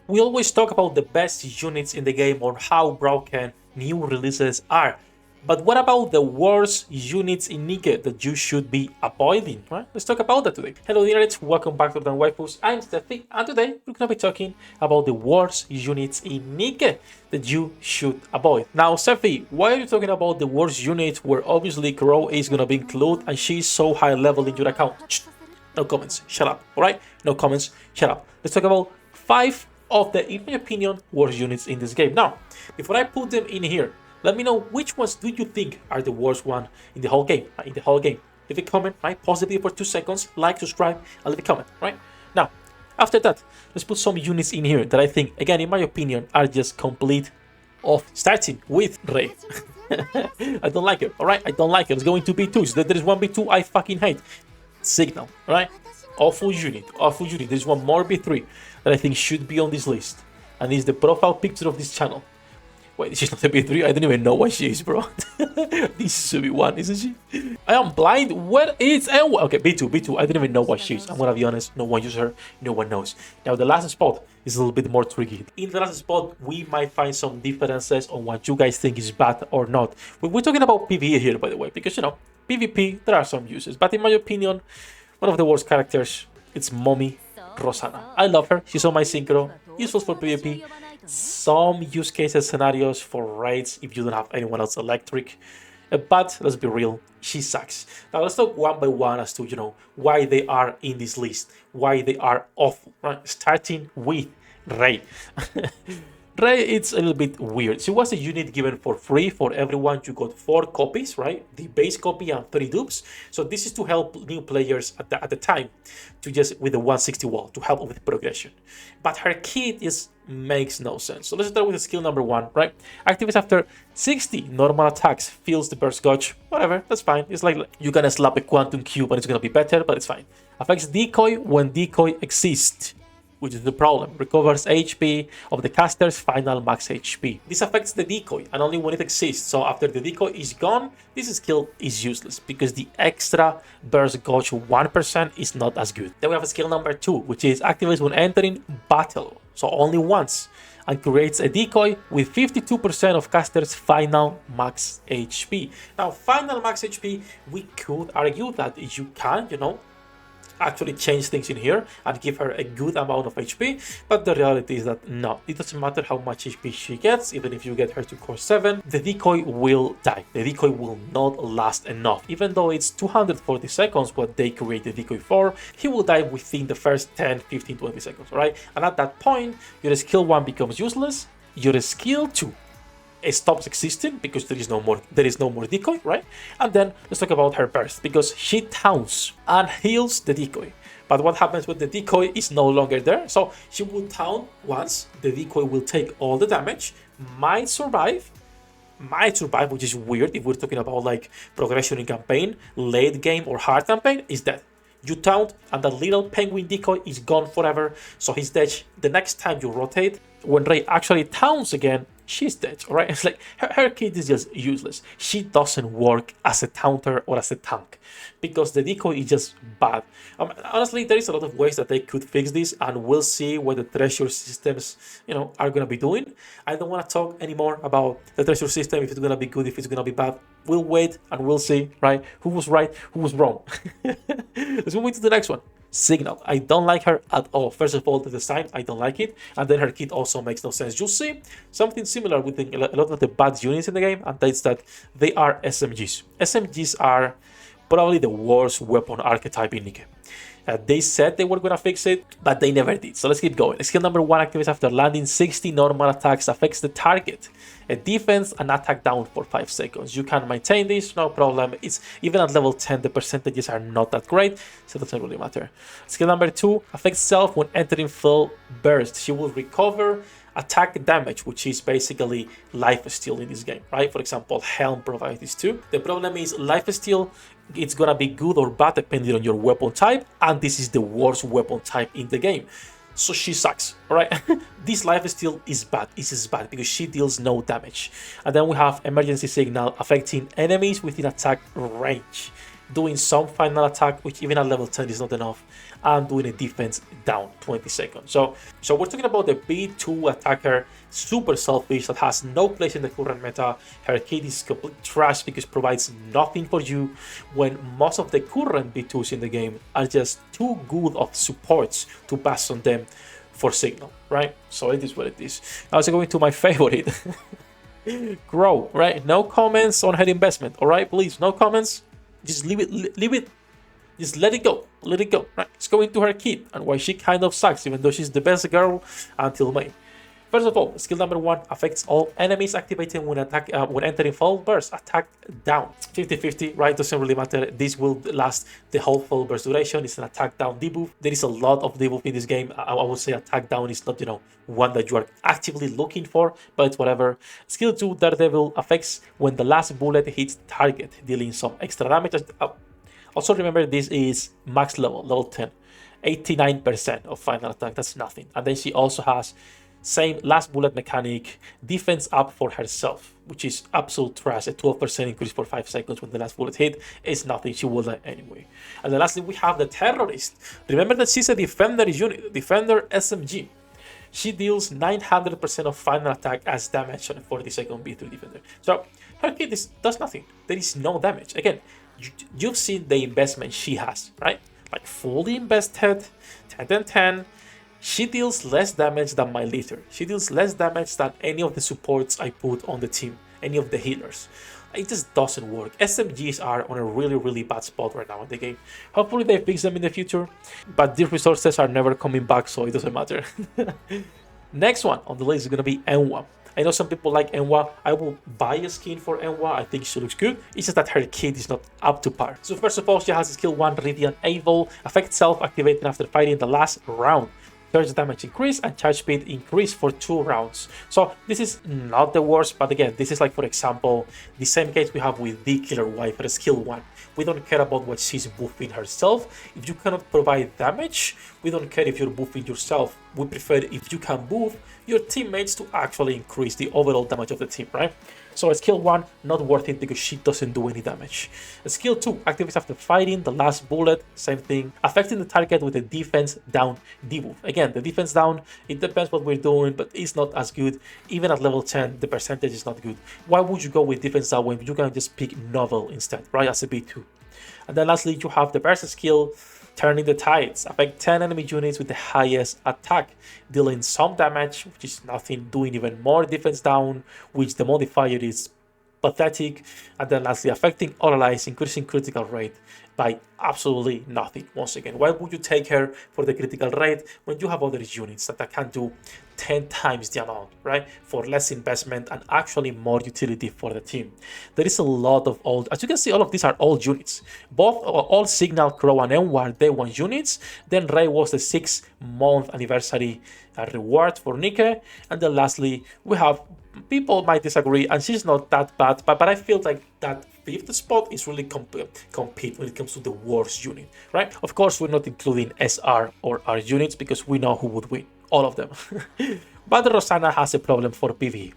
We always talk about the best units in the game or how broken new releases are. But what about the worst units in NIKKE that you should be avoiding, right? Let's talk about that today. Hello nerds, welcome back to the Waifus. I'm Sefhi, and today we're gonna be talking about the worst units in NIKKE that you should avoid. Now, Sefhi, why are you talking about the worst unit where obviously Crow is gonna be included and she's so high level in your account? Shh. No comments, shut up, alright? No comments, shut up. Let's talk about 5 of the, in my opinion, worst units in this game. Now, before I put them in here, let me know which ones do you think are the worst one in the whole game, right? In the whole game. Leave a comment, right? Pause the video for 2 seconds, like, subscribe, and leave a comment, right? Now, after that, let's put some units in here that I think, again, in my opinion, are just complete off. Starting with Ray. I don't like it, alright? I don't like it. It's going to B2. So there is one B2 I fucking hate. Signal, right? Awful unit, awful unit. There's one more B3 that I think should be on this list. And it's the profile picture of this channel. Wait, she's not a B3? I don't even know what she is, bro. This should be B1, isn't she? I am blind. Where is N1? Okay, B2, B2. I don't even know what she is. I'm gonna be honest. No one uses her. No one knows. Now, the last spot is a little bit more tricky. In the last spot, we might find some differences on what you guys think is bad or not. We're talking about PvE here, by the way, because, you know, PvP, there are some uses. But in my opinion, one of the worst characters, it's Mommy Rosana. I love her. She's on my synchro. Useful for PvP. Some use cases scenarios for raids if you don't have anyone else electric, but let's be real, she sucks. Now let's talk one by one as to, you know, why they are in this list, why they are awful, right? Starting with Ray. Ray, it's a little bit weird. She was a unit given for free for everyone. You got 4 copies, right? The base copy and 3 dupes. So this is to help new players at the time to just with the 160 wall to help with progression. But her kit makes no sense. So let's start with skill number 1, right? Activates after 60 normal attacks, fills the burst gauge, whatever, that's fine. It's like you can slap a quantum cube and it's gonna be better, but it's fine. Affects decoy when decoy exists, which is the problem. Recovers HP of the caster's final max HP. This affects the decoy and only when it exists. So after the decoy is gone, this skill is useless because the extra burst gauge 1% is not as good. Then we have skill number 2, which is activates when entering battle. So only once, and creates a decoy with 52% of caster's final max HP. Now, final max HP, we could argue that you can, you know, actually change things in here and give her a good amount of HP, but the reality is that no, it doesn't matter how much HP she gets. Even if you get her to core 7, the decoy will die. The decoy will not last enough. Even though it's 240 seconds what they create the decoy for, he will die within the first 10, 15, 20 seconds, right? And at that point, your skill 1 becomes useless, your skill 2 it stops existing because there is no more decoy, right? And then let's talk about her burst, because she taunts and heals the decoy. But what happens when the decoy is no longer there? So she will taunt once, the decoy will take all the damage, might survive, which is weird if we're talking about like progression in campaign. Late game or hard campaign is dead. You taunt and that little penguin decoy is gone forever, so he's dead. The next time you rotate, when Ray actually taunts again, she's dead, alright? It's like her kit is just useless. She doesn't work as a taunter or as a tank because the decoy is just bad. Honestly, there is a lot of ways that they could fix this, and we'll see what the treasure systems, you know, are gonna be doing. I don't want to talk anymore about the treasure system, if it's gonna be good, if it's gonna be bad. We'll wait and we'll see, right? Who was right, who was wrong. Let's move into the next one. Signal. I don't like her at all. First of all, the design, I don't like it, and then her kit also makes no sense. You'll see something similar with a lot of the bad units in the game, and that's that they are SMGs. SMGs are probably the worst weapon archetype in NIKKE. They said they were gonna fix it, but they never did. So let's keep going. Skill number 1 activates after landing 60 normal attacks, affects the target, a defense and attack down for 5 seconds. You can maintain this, no problem. It's even at level 10, the percentages are not that great, so it doesn't really matter. Skill number 2 affects self when entering full burst. She will recover attack damage, which is basically life steal in this game, right? For example, Helm provides this too. The problem is life steal, it's gonna be good or bad depending on your weapon type, and this is the worst weapon type in the game. So she sucks, alright? This life steal is bad. It is bad because she deals no damage. And then we have emergency signal affecting enemies within attack range. doing some final attack, which even at level 10 is not enough, and doing a defense down 20 seconds. So we're talking about the B2 attacker, super selfish, that has no place in the current meta. Her kit is complete trash because it provides nothing for you, when most of the current B2s in the game are just too good of supports to pass on them for signal, right? So it is what it is. Now let's go into my favorite. Grow, right? No comments on her investment, all right? Please, no comments. Just leave it. Just let it go, right? Let's go into her kit and why she kind of sucks, even though she's the best girl until May. First of all, skill number 1 affects all enemies activating when entering full burst. Attack down. 50-50, right? Doesn't really matter. This will last the whole full burst duration. It's an attack down debuff. There is a lot of debuff in this game. I would say attack down is not, one that you are actively looking for, but it's whatever. Skill 2, Daredevil, affects when the last bullet hits target, dealing some extra damage. Also remember, this is max level 10. 89% of final attack, that's nothing. And then she also has same last bullet mechanic, defense up for herself, which is absolute trash. A 12% increase for 5 seconds when the last bullet hit is nothing. She will die anyway. And then lastly, we have the terrorist. Remember that she's a defender unit, defender SMG. She deals 900% of final attack as damage on a 40-second B3 defender. So her kit does nothing. There is no damage. Again, you've seen the investment she has, right? Like fully invested, 10-10. She deals less damage than my leader. She deals less damage than any of the supports I put on the team, any of the healers. It just doesn't work. SMGs are on a really bad spot right now in the game. Hopefully they fix them in the future, but these resources are never coming back, so it doesn't matter. Next one on the list is going to be Enwa. I know some people like Enwa. I will buy a skin for Enwa. I think she looks good. It's just that her kit is not up to par. So first of all, she has skill 1, Radiant Evil. Affect self-activating after fighting the last round. Charge damage increase and charge speed increase for 2 rounds. So this is not the worst, but again, this is like, for example, the same case we have with the Killer Wife, skill 1. We don't care about what she's buffing herself. If you cannot provide damage, we don't care if you're buffing yourself. We prefer if you can buff your teammates to actually increase the overall damage of the team, right? So skill 1, not worth it because she doesn't do any damage. Skill 2, activates after fighting the last bullet, same thing, affecting the target with a defense down debuff. Again, the defense down, it depends what we're doing, but it's not as good. Even at level 10, the percentage is not good. Why would you go with defense down when you can just pick Novel instead, right, as a B2? And then lastly, you have the burst skill, Turning the Tides. Affect 10 enemy units with the highest attack, dealing some damage, which is nothing, doing even more defense down, which the modifier is pathetic. And then lastly, affecting all allies, increasing critical rate by absolutely nothing. Once again, why would you take her for the critical rate when you have other units that can do 10 times the amount, right? For less investment and actually more utility for the team. There is a lot of old, as you can see, all of these are old units. Both all Signal, Crow, and Enwa are day 1 units. Then Ray was the 6-month anniversary reward for NIKKE. And then lastly, we have, people might disagree, and she's not that bad, but I feel like that 5th spot is really compete when it comes to the worst unit, right? Of course, we're not including SR or R units because we know who would win, all of them. But Rosana has a problem for PvE,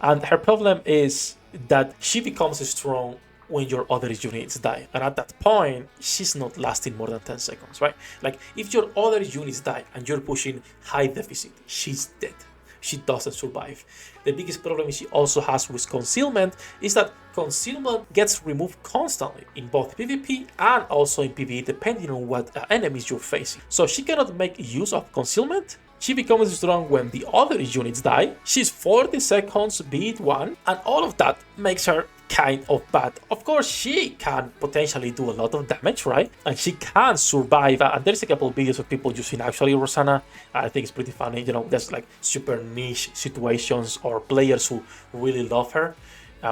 and her problem is that she becomes strong when your other units die, and at that point she's not lasting more than 10 seconds, right? Like if your other units die and you're pushing high deficit, she's dead. She doesn't survive. The biggest problem she also has with concealment is that concealment gets removed constantly in both PvP and also in PvE, depending on what enemies you're facing. So she cannot make use of concealment. She becomes strong when the other units die. She's 40 seconds beat 1, and all of that makes her kind of bad. Of course, she can potentially do a lot of damage, right? And she can survive. And there's a couple of videos of people using actually Rosana. I think it's pretty funny. There's like super niche situations or players who really love her.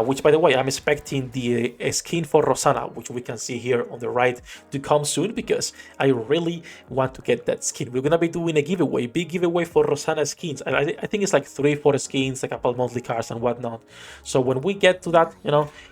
Which, by the way, I'm expecting the skin for Rosana, which we can see here on the right, to come soon because I really want to get that skin. We're going to be doing a giveaway, big giveaway for Rosana skins. I think it's like 3-4 skins, a couple monthly cards and whatnot. So when we get to that,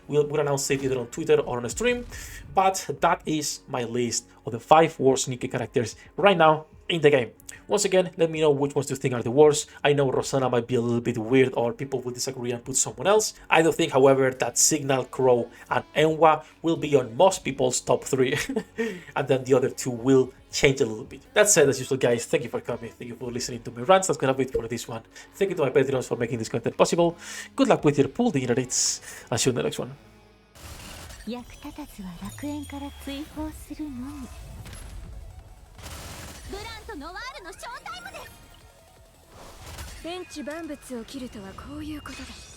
we'll announce it either on Twitter or on a stream. But that is my list of the 5 worst NIKKE characters right now in the game. Once again, let me know which ones do you think are the worst. I know Rosana might be a little bit weird or people will disagree and put someone else. I do think, however, that Signal, Crow, and Enwa will be on most people's top 3. And then the other 2 will change a little bit. That said, as usual, guys, thank you for coming. Thank you for listening to my rants. That's gonna be it for this one. Thank you to my Patreons for making this content possible. Good luck with your pool dinner dates. I'll see you in the next one. 役立たずは楽園から追放するのみ。ブランとノワールのショータイムです。天地万物を切るとはこういうことだ。